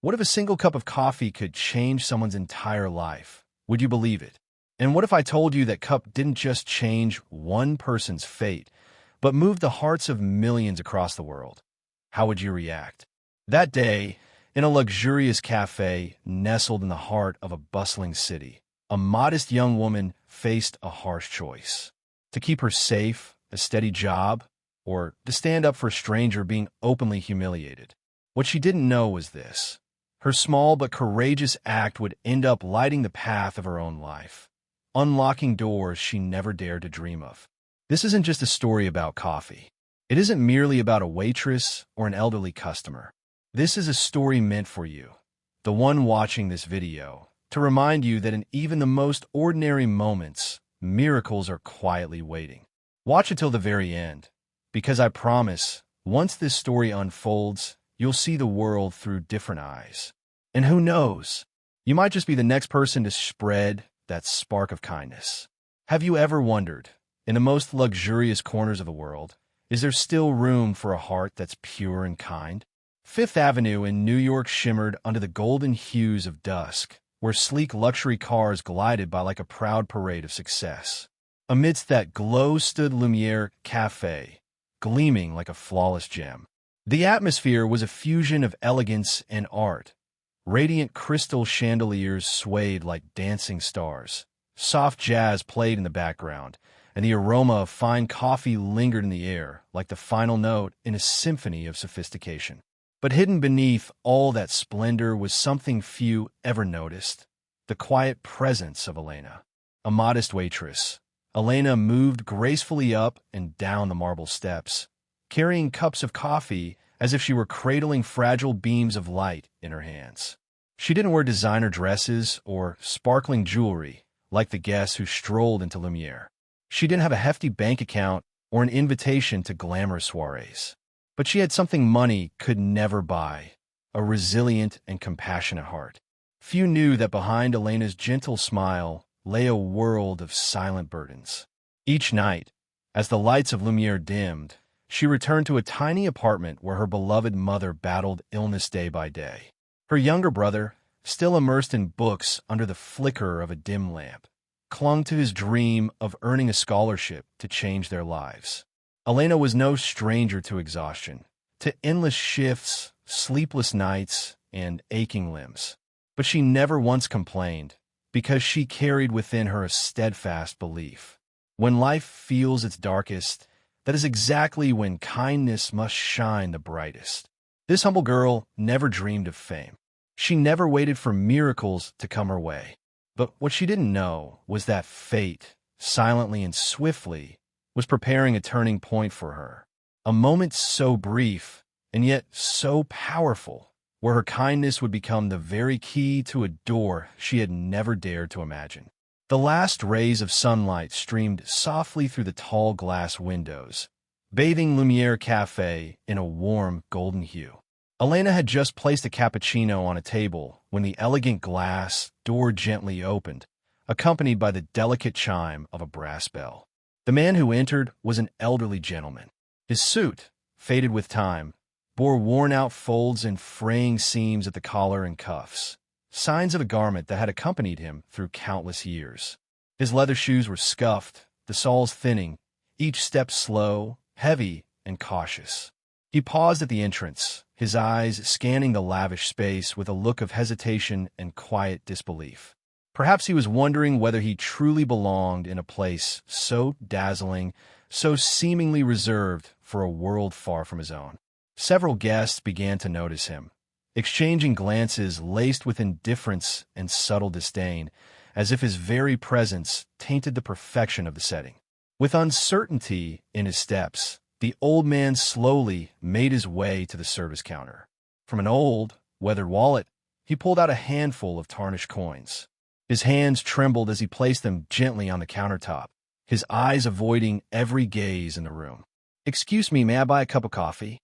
What if a single cup of coffee could change someone's entire life? Would you believe it? And what if I told you that cup didn't just change one person's fate, but moved the hearts of millions across the world? How would you react? That day, in a luxurious cafe nestled in the heart of a bustling city, a modest young woman faced a harsh choice: to keep her safe, a steady job, or to stand up for a stranger being openly humiliated. What she didn't know was this: her small but courageous act would end up lighting the path of her own life, unlocking doors she never dared to dream of. This isn't just a story about coffee. It isn't merely about a waitress or an elderly customer. This is a story meant for you, the one watching this video, to remind you that in even the most ordinary moments, miracles are quietly waiting. Watch it till the very end, because I promise, once this story unfolds, you'll see the world through different eyes. And who knows, you might just be the next person to spread that spark of kindness. Have you ever wondered, in the most luxurious corners of the world, is there still room for a heart that's pure and kind? Fifth Avenue in New York shimmered under the golden hues of dusk, where sleek luxury cars glided by like a proud parade of success. Amidst that glow stood Lumiere Café, gleaming like a flawless gem. The atmosphere was a fusion of elegance and art. Radiant crystal chandeliers swayed like dancing stars. Soft jazz played in the background, and the aroma of fine coffee lingered in the air like the final note in a symphony of sophistication. But hidden beneath all that splendor was something few ever noticed: the quiet presence of Elena. A modest waitress, Elena moved gracefully up and down the marble steps, carrying cups of coffee as if she were cradling fragile beams of light in her hands. She didn't wear designer dresses or sparkling jewelry like the guests who strolled into Lumiere. She didn't have a hefty bank account or an invitation to glamorous soirees. But she had something money could never buy: a resilient and compassionate heart. Few knew that behind Elena's gentle smile lay a world of silent burdens. Each night, as the lights of Lumiere dimmed, she returned to a tiny apartment where her beloved mother battled illness day by day. Her younger brother, still immersed in books under the flicker of a dim lamp, clung to his dream of earning a scholarship to change their lives. Elena was no stranger to exhaustion, to endless shifts, sleepless nights, and aching limbs. But she never once complained, because she carried within her a steadfast belief: when life feels its darkest, that is exactly when kindness must shine the brightest. This humble girl never dreamed of fame. She never waited for miracles to come her way. But what she didn't know was that fate, silently and swiftly, was preparing a turning point for her. A moment so brief, and yet so powerful, where her kindness would become the very key to a door she had never dared to imagine. The last rays of sunlight streamed softly through the tall glass windows, bathing Lumiere Café in a warm golden hue. Elena had just placed a cappuccino on a table when the elegant glass door gently opened, accompanied by the delicate chime of a brass bell. The man who entered was an elderly gentleman. His suit, faded with time, bore worn-out folds and fraying seams at the collar and cuffs, signs of a garment that had accompanied him through countless years. His leather shoes were scuffed, the soles thinning, each step slow, heavy, and cautious. He paused at the entrance, his eyes scanning the lavish space with a look of hesitation and quiet disbelief. Perhaps he was wondering whether he truly belonged in a place so dazzling, so seemingly reserved for a world far from his own. Several guests began to notice him, exchanging glances laced with indifference and subtle disdain, as if his very presence tainted the perfection of the setting. With uncertainty in his steps, the old man slowly made his way to the service counter. From an old, weathered wallet, he pulled out a handful of tarnished coins. His hands trembled as he placed them gently on the countertop, his eyes avoiding every gaze in the room. "Excuse me, may I buy a cup of coffee?"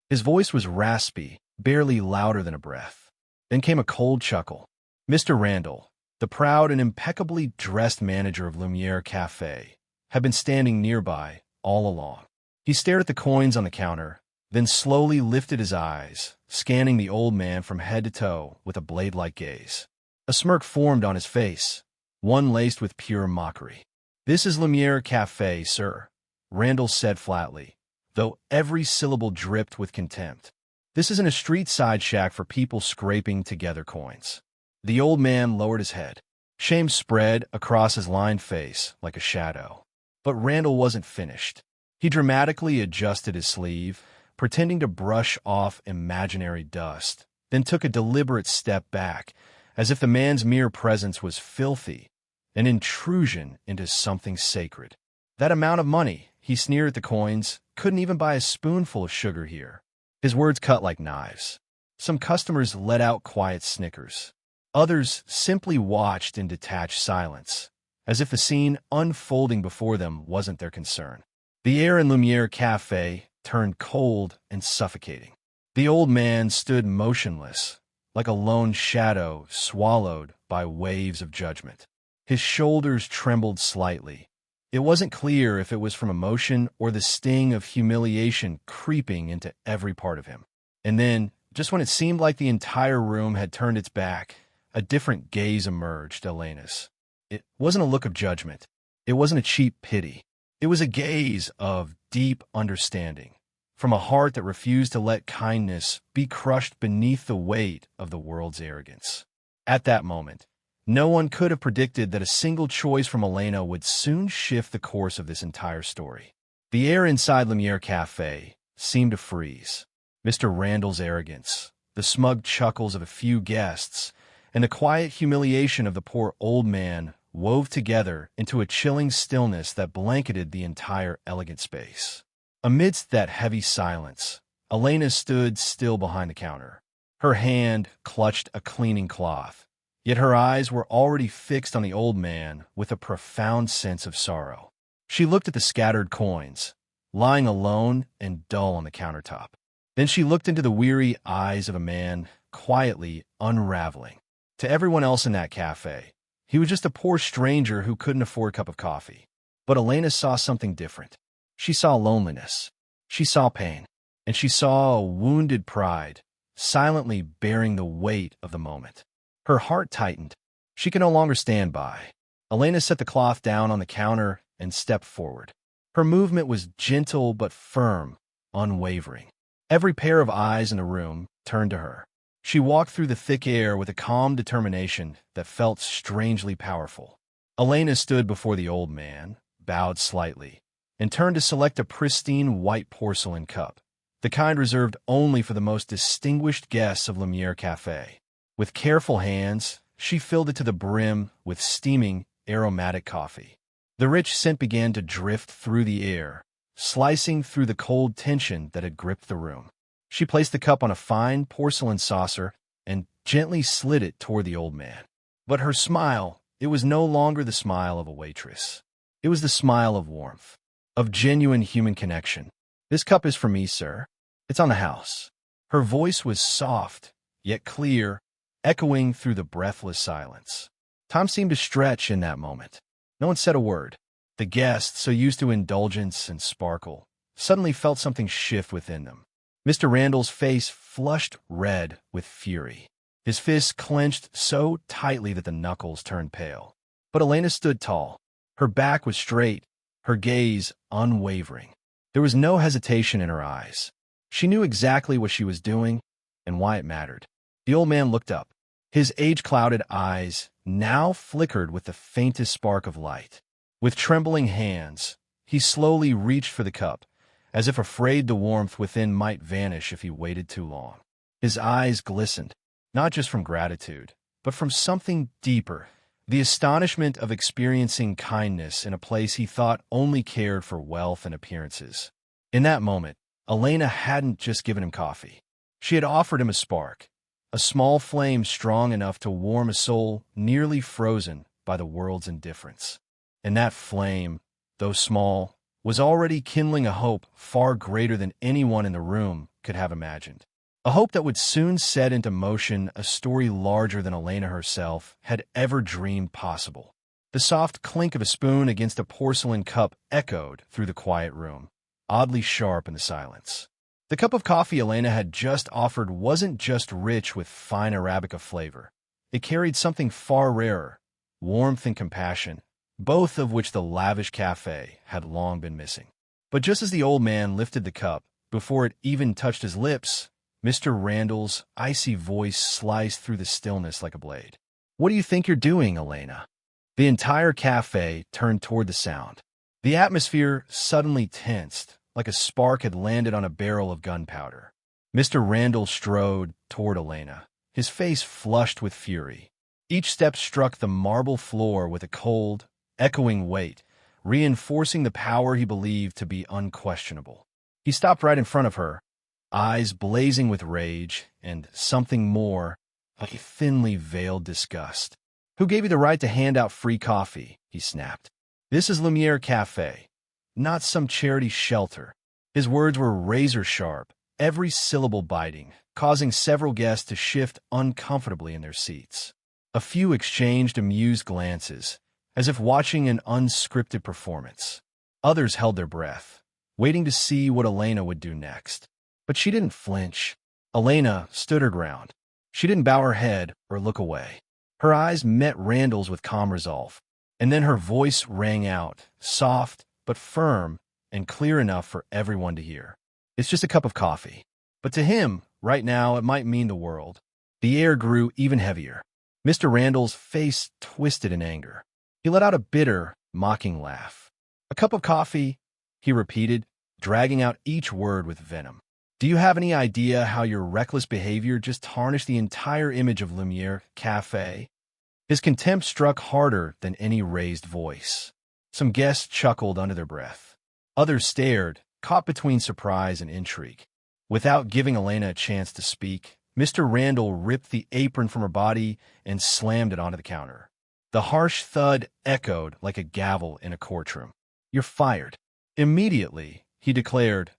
His voice was raspy, barely louder than a breath. Then came a cold chuckle. Mr. Randall, the proud and impeccably dressed manager of Lumiere Café, had been standing nearby all along. He stared at the coins on the counter, then slowly lifted his eyes, scanning the old man from head to toe with a blade-like gaze. A smirk formed on his face, one laced with pure mockery. "This is Lumiere Café, sir," Randall said flatly, though every syllable dripped with contempt. "This isn't a street-side shack for people scraping together coins." The old man lowered his head. Shame spread across his lined face like a shadow. But Randall wasn't finished. He dramatically adjusted his sleeve, pretending to brush off imaginary dust, then took a deliberate step back, as if the man's mere presence was filthy, an intrusion into something sacred. "That amount of money," he sneered at the coins, "couldn't even buy a spoonful of sugar here." His words cut like knives. Some customers let out quiet snickers. Others simply watched in detached silence, as if the scene unfolding before them wasn't their concern. The air in Lumiere Café turned cold and suffocating. The old man stood motionless, like a lone shadow swallowed by waves of judgment. His shoulders trembled slightly. It wasn't clear if it was from emotion or the sting of humiliation creeping into every part of him. And then, just when it seemed like the entire room had turned its back, a different gaze emerged, Elena's. It wasn't a look of judgment. It wasn't a cheap pity. It was a gaze of deep understanding, from a heart that refused to let kindness be crushed beneath the weight of the world's arrogance. At that moment, no one could have predicted that a single choice from Elena would soon shift the course of this entire story. The air inside Lumiere Café seemed to freeze. Mr. Randall's arrogance, the smug chuckles of a few guests, and the quiet humiliation of the poor old man wove together into a chilling stillness that blanketed the entire elegant space. Amidst that heavy silence, Elena stood still behind the counter. Her hand clutched a cleaning cloth, yet her eyes were already fixed on the old man with a profound sense of sorrow. She looked at the scattered coins, lying alone and dull on the countertop. Then she looked into the weary eyes of a man quietly unraveling. To everyone else in that cafe, he was just a poor stranger who couldn't afford a cup of coffee. But Elena saw something different. She saw loneliness. She saw pain. And she saw a wounded pride, silently bearing the weight of the moment. Her heart tightened. She could no longer stand by. Elena set the cloth down on the counter and stepped forward. Her movement was gentle but firm, unwavering. Every pair of eyes in the room turned to her. She walked through the thick air with a calm determination that felt strangely powerful. Elena stood before the old man, bowed slightly, and turned to select a pristine white porcelain cup, the kind reserved only for the most distinguished guests of Lumiere Café. With careful hands, she filled it to the brim with steaming, aromatic coffee. The rich scent began to drift through the air, slicing through the cold tension that had gripped the room. She placed the cup on a fine porcelain saucer and gently slid it toward the old man. But her smile, it was no longer the smile of a waitress. It was the smile of warmth, of genuine human connection. "This cup is for me, sir. It's on the house." Her voice was soft, yet clear, echoing through the breathless silence. Time seemed to stretch in that moment. No one said a word. The guests, so used to indulgence and sparkle, suddenly felt something shift within them. Mr. Randall's face flushed red with fury. His fists clenched so tightly that the knuckles turned pale. But Elena stood tall. Her back was straight, her gaze unwavering. There was no hesitation in her eyes. She knew exactly what she was doing and why it mattered. The old man looked up. His age-clouded eyes now flickered with the faintest spark of light. With trembling hands, he slowly reached for the cup, as if afraid the warmth within might vanish if he waited too long. His eyes glistened, not just from gratitude, but from something deeper, the astonishment of experiencing kindness in a place he thought only cared for wealth and appearances. In that moment, Elena hadn't just given him coffee. She had offered him a spark, a small flame strong enough to warm a soul nearly frozen by the world's indifference. And that flame, though small, was already kindling a hope far greater than anyone in the room could have imagined. A hope that would soon set into motion a story larger than Elena herself had ever dreamed possible. The soft clink of a spoon against a porcelain cup echoed through the quiet room, oddly sharp in the silence. The cup of coffee Elena had just offered wasn't just rich with fine Arabica flavor. It carried something far rarer, warmth and compassion, both of which the lavish cafe had long been missing. But just as the old man lifted the cup, before it even touched his lips, Mr. Randall's icy voice sliced through the stillness like a blade. "What do you think you're doing, Elena?" The entire cafe turned toward the sound. The atmosphere suddenly tensed, like a spark had landed on a barrel of gunpowder. Mr. Randall strode toward Elena, his face flushed with fury. Each step struck the marble floor with a cold, echoing weight, reinforcing the power he believed to be unquestionable. He stopped right in front of her, eyes blazing with rage and something more, a thinly veiled disgust. "Who gave you the right to hand out free coffee?" he snapped. "This is Lumiere Cafe, not some charity shelter." His words were razor-sharp, every syllable biting, causing several guests to shift uncomfortably in their seats. A few exchanged amused glances, as if watching an unscripted performance. Others held their breath, waiting to see what Elena would do next. But she didn't flinch. Elena stood her ground. She didn't bow her head or look away. Her eyes met Randall's with calm resolve, and then her voice rang out, soft but firm and clear enough for everyone to hear. "It's just a cup of coffee." But to him, right now, it might mean the world. The air grew even heavier. Mr. Randall's face twisted in anger. He let out a bitter, mocking laugh. "A cup of coffee," he repeated, dragging out each word with venom. "Do you have any idea how your reckless behavior just tarnished the entire image of Lumiere Cafe?" His contempt struck harder than any raised voice. Some guests chuckled under their breath. Others stared, caught between surprise and intrigue. Without giving Elena a chance to speak, Mr. Randall ripped the apron from her body and slammed it onto the counter. The harsh thud echoed like a gavel in a courtroom. "You're fired." Immediately, he declared,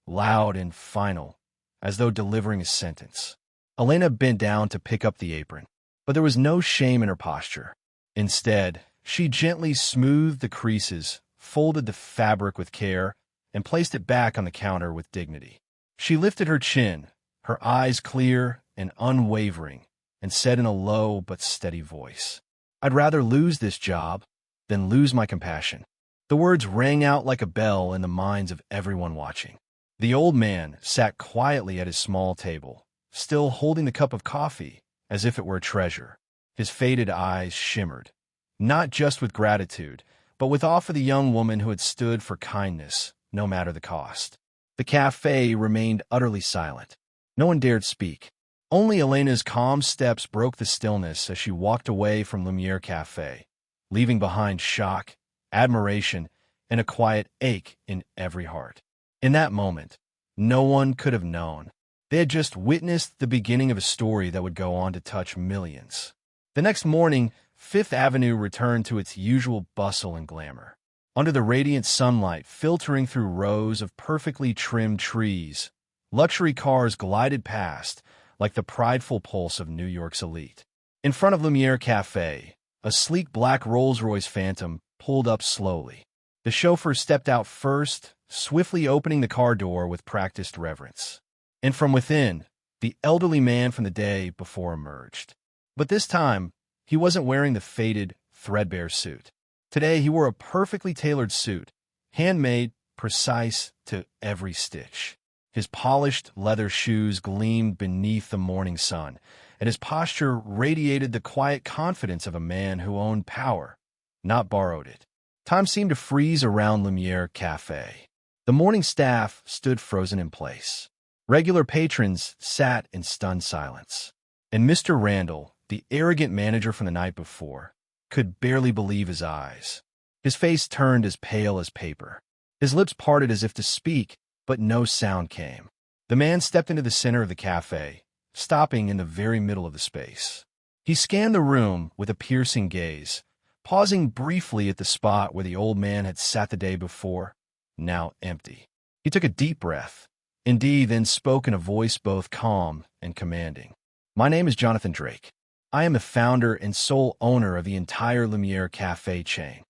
loud and final, as though delivering a sentence. Elena bent down to pick up the apron, but there was no shame in her posture. Instead, she gently smoothed the creases, folded the fabric with care, and placed it back on the counter with dignity. She lifted her chin, her eyes clear and unwavering, and said in a low but steady voice, "I'd rather lose this job than lose my compassion." The words rang out like a bell in the minds of everyone watching. The old man sat quietly at his small table, still holding the cup of coffee as if it were a treasure. His faded eyes shimmered, not just with gratitude, but with awe for the young woman who had stood for kindness, no matter the cost. The cafe remained utterly silent. No one dared speak. Only Elena's calm steps broke the stillness as she walked away from Lumiere Cafe, leaving behind shock, admiration, and a quiet ache in every heart. In that moment, no one could have known. They had just witnessed the beginning of a story that would go on to touch millions. The next morning, Fifth Avenue returned to its usual bustle and glamour. Under the radiant sunlight filtering through rows of perfectly trimmed trees, luxury cars glided past like the prideful pulse of New York's elite. In front of Lumiere Cafe, a sleek black Rolls-Royce Phantom pulled up slowly. The chauffeur stepped out first, swiftly opening the car door with practiced reverence. And from within, the elderly man from the day before emerged. But this time, he wasn't wearing the faded, threadbare suit. Today, he wore a perfectly tailored suit, handmade, precise to every stitch. His polished leather shoes gleamed beneath the morning sun, and his posture radiated the quiet confidence of a man who owned power, not borrowed it. Time seemed to freeze around Lumiere Cafe. The morning staff stood frozen in place. Regular patrons sat in stunned silence. And Mr. Randall, the arrogant manager from the night before, could barely believe his eyes. His face turned as pale as paper. His lips parted as if to speak, but no sound came. The man stepped into the center of the cafe, stopping in the very middle of the space. He scanned the room with a piercing gaze, pausing briefly at the spot where the old man had sat the day before, now empty. He took a deep breath, indeed, then spoke in a voice both calm and commanding. "My name is Jonathan Drake. I am the founder and sole owner of the entire Lumiere Cafe chain."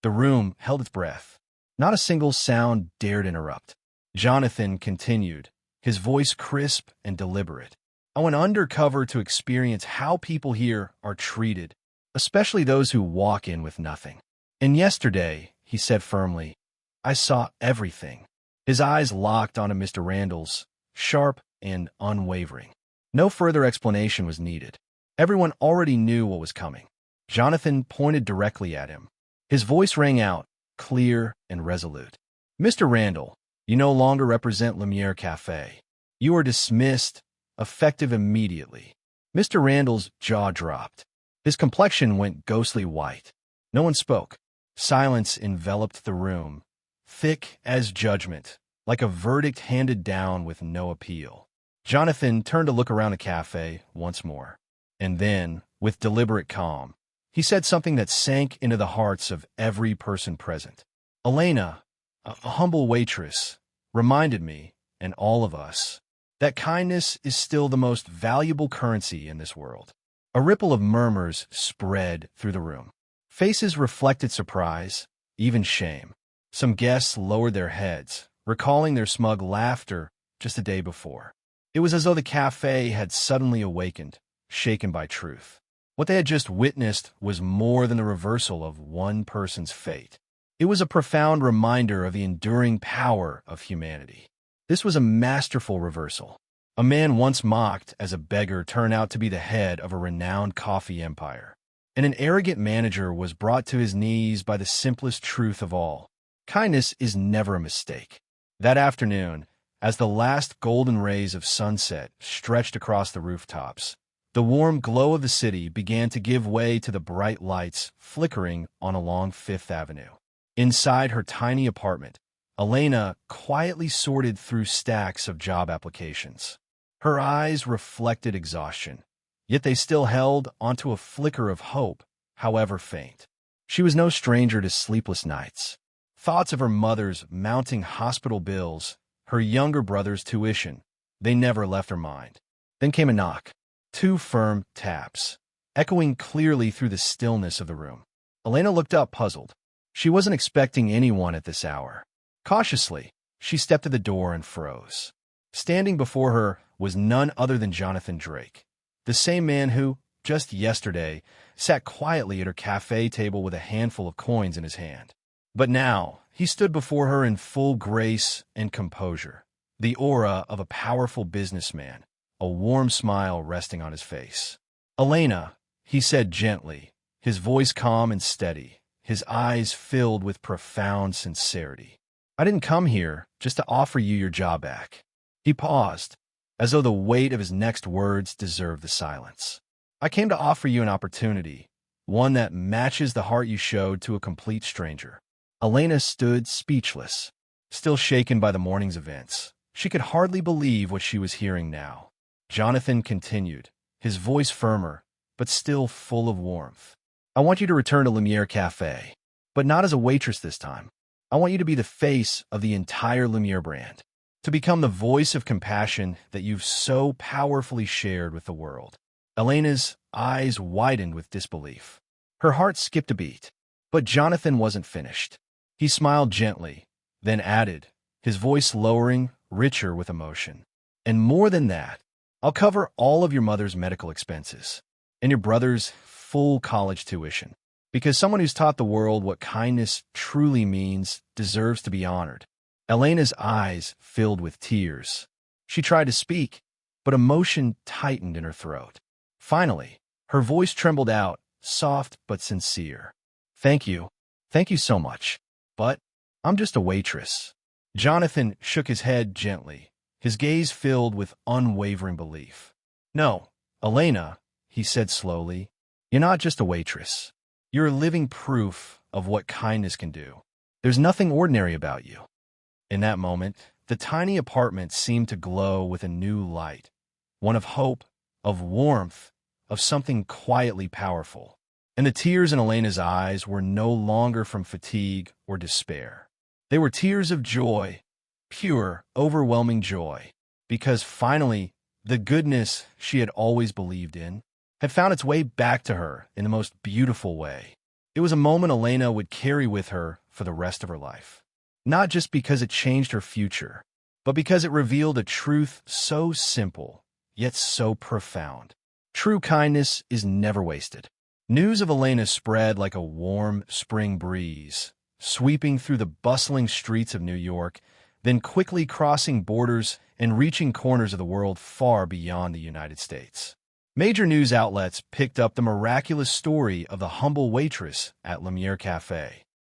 The room held its breath. Not a single sound dared interrupt. Jonathan continued, his voice crisp and deliberate. "I went undercover to experience how people here are treated, especially those who walk in with nothing. And yesterday," he said firmly, "I saw everything." His eyes locked onto Mr. Randall's, sharp and unwavering. No further explanation was needed. Everyone already knew what was coming. Jonathan pointed directly at him. His voice rang out, clear and resolute. "Mr. Randall, you no longer represent Lumiere Café. You are dismissed, effective immediately." Mr. Randall's jaw dropped. His complexion went ghostly white. No one spoke. Silence enveloped the room, thick as judgment, like a verdict handed down with no appeal. Jonathan turned to look around the cafe once more. And then, with deliberate calm, he said something that sank into the hearts of every person present. "Elena, a humble waitress, reminded me, and all of us, that kindness is still the most valuable currency in this world." A ripple of murmurs spread through the room. Faces reflected surprise, even shame. Some guests lowered their heads, recalling their smug laughter just a day before. It was as though the cafe had suddenly awakened, shaken by truth. What they had just witnessed was more than the reversal of one person's fate. It was a profound reminder of the enduring power of humanity. This was a masterful reversal. A man once mocked as a beggar turned out to be the head of a renowned coffee empire. And an arrogant manager was brought to his knees by the simplest truth of all. Kindness is never a mistake. That afternoon, as the last golden rays of sunset stretched across the rooftops, the warm glow of the city began to give way to the bright lights flickering on along Fifth Avenue. Inside her tiny apartment, Elena quietly sorted through stacks of job applications. Her eyes reflected exhaustion, yet they still held onto a flicker of hope, however faint. She was no stranger to sleepless nights. Thoughts of her mother's mounting hospital bills, her younger brother's tuition, they never left her mind. Then came a knock. 2 firm taps, echoing clearly through the stillness of the room. Elena looked up, puzzled. She wasn't expecting anyone at this hour. Cautiously, she stepped to the door and froze. Standing before her was none other than Jonathan Drake, the same man who, just yesterday, sat quietly at her cafe table with a handful of coins in his hand. But now, he stood before her in full grace and composure, the aura of a powerful businessman, a warm smile resting on his face. "Elena," he said gently, his voice calm and steady, his eyes filled with profound sincerity. "I didn't come here just to offer you your job back." He paused, as though the weight of his next words deserved the silence. "I came to offer you an opportunity, one that matches the heart you showed to a complete stranger." Elena stood speechless, still shaken by the morning's events. She could hardly believe what she was hearing now. Jonathan continued, his voice firmer, but still full of warmth. "I want you to return to Lumiere Café, but not as a waitress this time. I want you to be the face of the entire Lumiere brand, to become the voice of compassion that you've so powerfully shared with the world." Elena's eyes widened with disbelief. Her heart skipped a beat. But Jonathan wasn't finished. He smiled gently, then added, his voice lowering, richer with emotion. "And more than that, I'll cover all of your mother's medical expenses and your brother's full college tuition, because someone who's taught the world what kindness truly means deserves to be honored." Elena's eyes filled with tears. She tried to speak, but emotion tightened in her throat. Finally, her voice trembled out, soft but sincere. Thank you so much. But I'm just a waitress." Jonathan shook his head gently, his gaze filled with unwavering belief. "No, Elena," he said slowly, "you're not just a waitress. You're a living proof of what kindness can do. There's nothing ordinary about you." In that moment, the tiny apartment seemed to glow with a new light, one of hope, of warmth, of something quietly powerful. And the tears in Elena's eyes were no longer from fatigue or despair. They were tears of joy, pure, overwhelming joy, because finally, the goodness she had always believed in had found its way back to her in the most beautiful way. It was a moment Elena would carry with her for the rest of her life. Not just because it changed her future, but because it revealed a truth so simple, yet so profound. True kindness is never wasted. News of Elena spread like a warm spring breeze, sweeping through the bustling streets of New York, then quickly crossing borders and reaching corners of the world far beyond the United States. Major news outlets picked up the miraculous story of the humble waitress at Lumiere Café.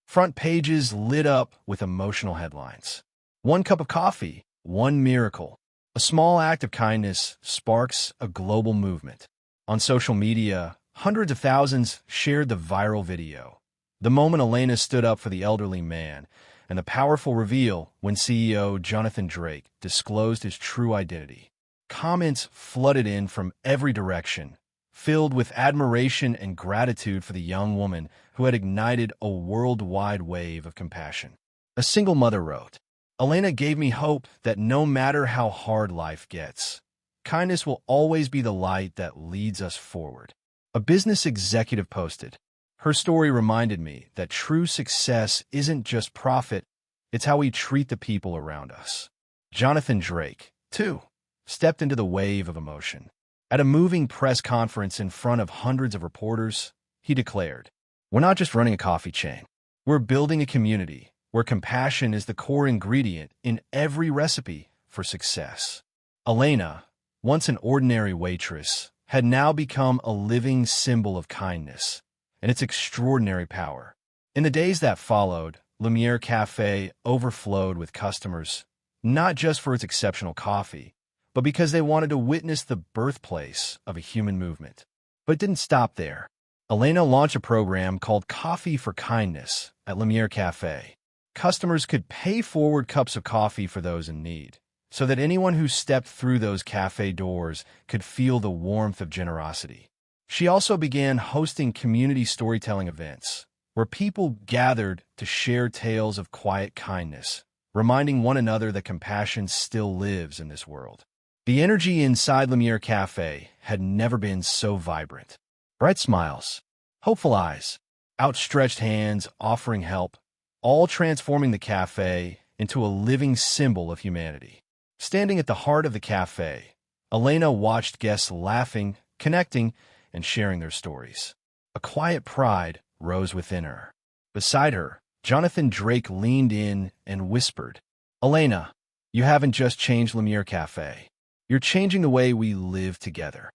Front pages lit up with emotional headlines. One cup of coffee, one miracle. A small act of kindness sparks a global movement. On social media, hundreds of thousands shared the viral video. The moment Elena stood up for the elderly man, and the powerful reveal when CEO Jonathan Drake disclosed his true identity. Comments flooded in from every direction, filled with admiration and gratitude for the young woman who had ignited a worldwide wave of compassion. A single mother wrote, "Elena gave me hope that no matter how hard life gets, kindness will always be the light that leads us forward." A business executive posted, "Her story reminded me that true success isn't just profit, it's how we treat the people around us." Jonathan Drake, too, stepped into the wave of emotion. At a moving press conference in front of hundreds of reporters, he declared, "We're not just running a coffee chain. We're building a community where compassion is the core ingredient in every recipe for success." Elena, once an ordinary waitress, had now become a living symbol of kindness and its extraordinary power. In the days that followed, Lumiere Café overflowed with customers, not just for its exceptional coffee, but because they wanted to witness the birthplace of a human movement. But it didn't stop there. Elena launched a program called Coffee for Kindness at Lumiere Café. Customers could pay forward cups of coffee for those in need, so that anyone who stepped through those cafe doors could feel the warmth of generosity. She also began hosting community storytelling events, where people gathered to share tales of quiet kindness, reminding one another that compassion still lives in this world. The energy inside Lumiere Café had never been so vibrant. Bright smiles, hopeful eyes, outstretched hands offering help, all transforming the cafe into a living symbol of humanity. Standing at the heart of the cafe, Elena watched guests laughing, connecting, and sharing their stories. A quiet pride rose within her. Beside her, Jonathan Drake leaned in and whispered, "Elena, you haven't just changed Lumiere Café. You're changing the way we live together."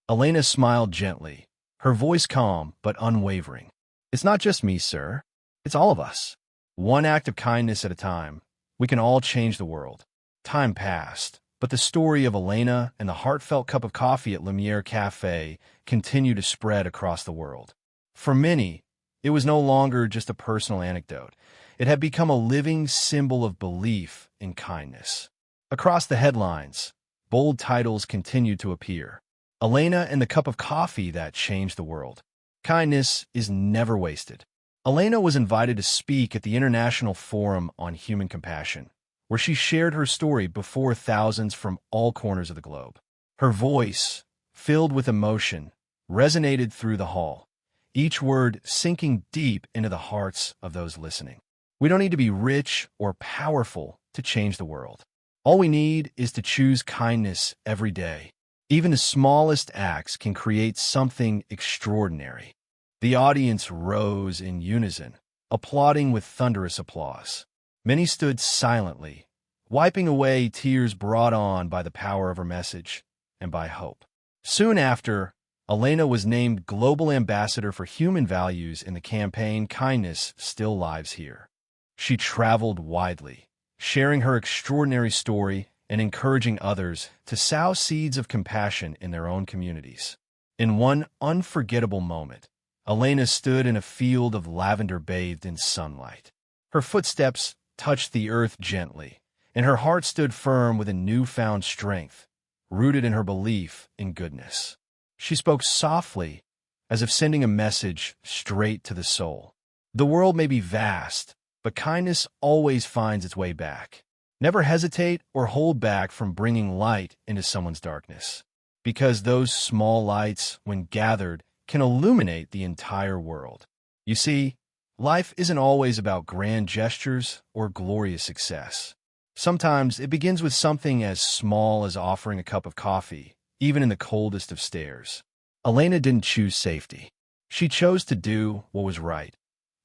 Elena smiled gently, her voice calm but unwavering. "It's not just me, sir. It's all of us. One act of kindness at a time. We can all change the world." Time passed, but the story of Elena and the heartfelt cup of coffee at Lumiere Café continued to spread across the world. For many, it was no longer just a personal anecdote. It had become a living symbol of belief in kindness. Across the headlines, bold titles continued to appear. Elena and the cup of coffee that changed the world. Kindness is never wasted. Elena was invited to speak at the International Forum on Human Compassion, where she shared her story before thousands from all corners of the globe. Her voice, filled with emotion, resonated through the hall, each word sinking deep into the hearts of those listening. We don't need to be rich or powerful to change the world. All we need is to choose kindness every day. Even the smallest acts can create something extraordinary. The audience rose in unison, applauding with thunderous applause. Many stood silently, wiping away tears brought on by the power of her message and by hope. Soon after, Elena was named Global Ambassador for Human Values in the campaign Kindness Still Lives Here. She traveled widely, sharing her extraordinary story and encouraging others to sow seeds of compassion in their own communities. In one unforgettable moment, Elena stood in a field of lavender bathed in sunlight. Her footsteps touched the earth gently, and her heart stood firm with a newfound strength, rooted in her belief in goodness. She spoke softly, as if sending a message straight to the soul. The world may be vast, but kindness always finds its way back. Never hesitate or hold back from bringing light into someone's darkness, because those small lights, when gathered, can illuminate the entire world. You see, life isn't always about grand gestures or glorious success. Sometimes it begins with something as small as offering a cup of coffee, even in the coldest of stares. Elena didn't choose safety. She chose to do what was right,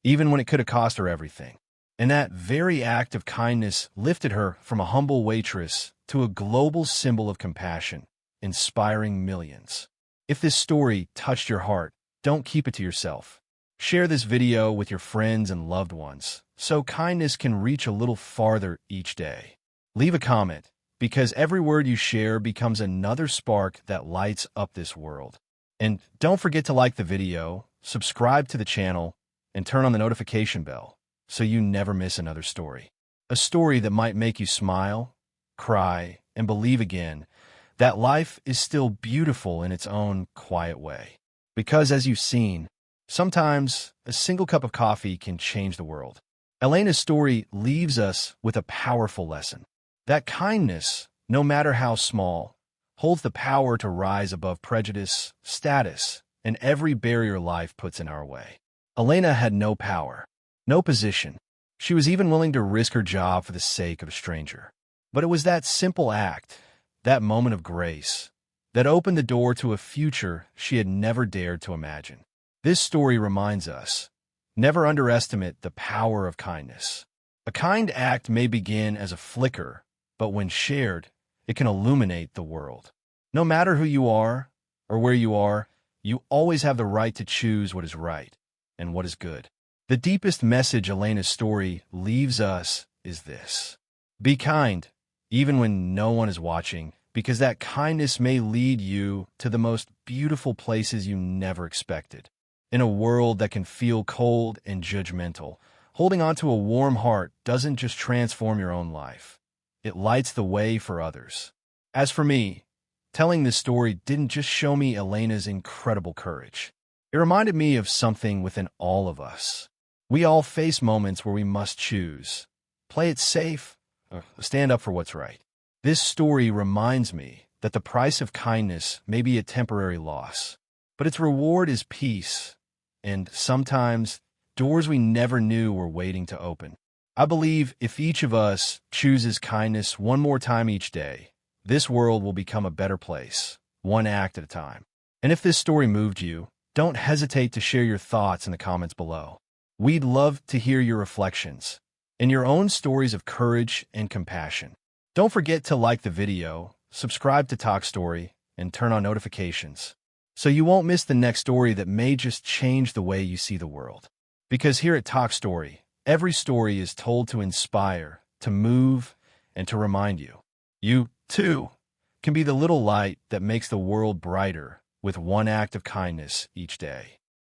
even when it could have cost her everything. And that very act of kindness lifted her from a humble waitress to a global symbol of compassion, inspiring millions. If this story touched your heart, don't keep it to yourself. Share this video with your friends and loved ones, so kindness can reach a little farther each day. Leave a comment, because every word you share becomes another spark that lights up this world. And don't forget to like the video, subscribe to the channel, and turn on the notification bell so you never miss another story. A story that might make you smile, cry, and believe again that life is still beautiful in its own quiet way. Because as you've seen, sometimes a single cup of coffee can change the world. Elena's story leaves us with a powerful lesson. That kindness, no matter how small, holds the power to rise above prejudice, status, and every barrier life puts in our way. Elena had no power, no position. She was even willing to risk her job for the sake of a stranger. But it was that simple act, that moment of grace, that opened the door to a future she had never dared to imagine. This story reminds us, never underestimate the power of kindness. A kind act may begin as a flicker, but when shared, it can illuminate the world. No matter who you are or where you are, you always have the right to choose what is right and what is good. The deepest message Elena's story leaves us is this: be kind, even when no one is watching, because that kindness may lead you to the most beautiful places you never expected. In a world that can feel cold and judgmental, holding on to a warm heart doesn't just transform your own life. It lights the way for others. As for me, telling this story didn't just show me Elena's incredible courage. It reminded me of something within all of us. We all face moments where we must choose. Play it safe, or stand up for what's right. This story reminds me that the price of kindness may be a temporary loss, but its reward is peace, and sometimes doors we never knew were waiting to open. I believe if each of us chooses kindness one more time each day, this world will become a better place, one act at a time. And if this story moved you, don't hesitate to share your thoughts in the comments below. We'd love to hear your reflections and your own stories of courage and compassion. Don't forget to like the video, subscribe to Toch Story, and turn on notifications so you won't miss the next story that may just change the way you see the world. Because here at Toch Story, every story is told to inspire, to move, and to remind you. You, too, can be the little light that makes the world brighter with one act of kindness each day.